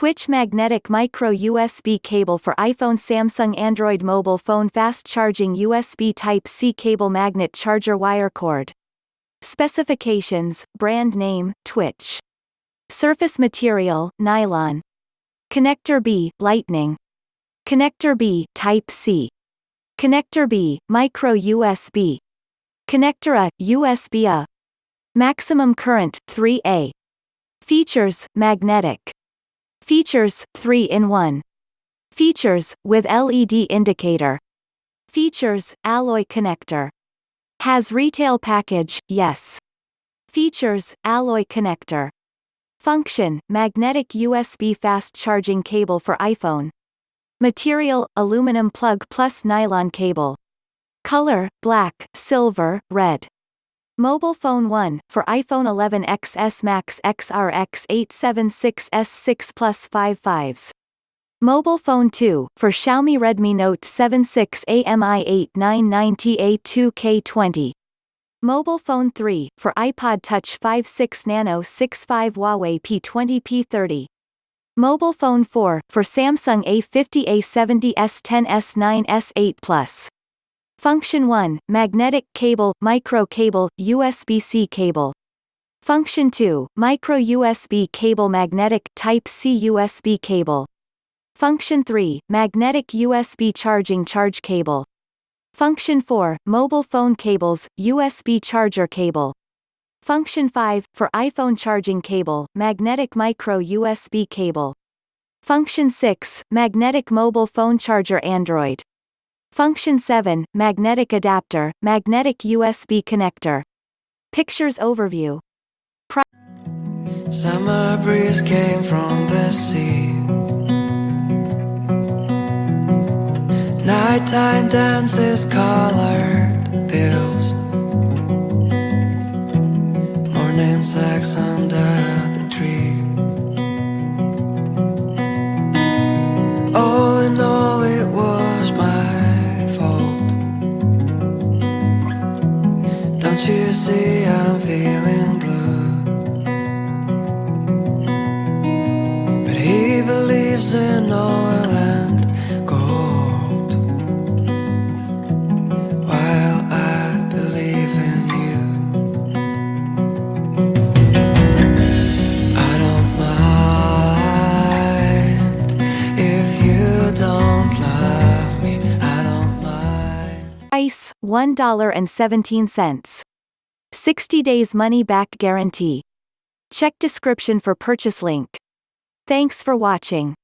Twitch magnetic micro USB cable for iPhone, Samsung, Android mobile phone, fast charging USB Type-C cable, magnet charger, wire cord. Specifications, brand name, Twitch. Surface material, nylon. Connector B, Lightning. Connector B, Type-C. Connector B, micro USB. Connector A, USB-A. Maximum current, 3A. Features, magnetic. Features, 3-in-1. Features, with LED indicator. Features, alloy connector. Has retail package, yes. Features, alloy connector. Function, magnetic USB fast charging cable for iPhone. Material, aluminum plug plus nylon cable. Color, black, silver, red. Mobile phone 1, for iPhone 11 XS Max XRX 876S6 Plus 55s. Mobile phone 2, for Xiaomi Redmi Note 76 AMI 899TA2K20. Mobile phone 3, for iPod Touch 5.6 Nano 6.5 Huawei P20 P30. Mobile phone 4, for Samsung A50 A70 S10 S9 S8 Plus. Function 1, magnetic cable, micro cable, USB-C cable. Function 2, micro USB cable, magnetic Type-C USB cable. Function 3, magnetic USB charging charge cable. Function 4, mobile phone cables, USB charger cable. Function 5, for iPhone charging cable, magnetic micro USB cable. Function 6, magnetic mobile phone charger Android. Function 7, magnetic adapter, magnetic USB connector. Pictures overview. Summer breeze came from the sea. Nighttime dances, colored pills. Morning sex under the tree. All in all, it was my fault. Don't you see I'm feeling blue? But he believes in oil and gold, while I believe in you. I don't mind if you don't love me. I don't mind. Price, $1.17. 60 days money back guarantee. Check description for purchase link. Thanks for watching.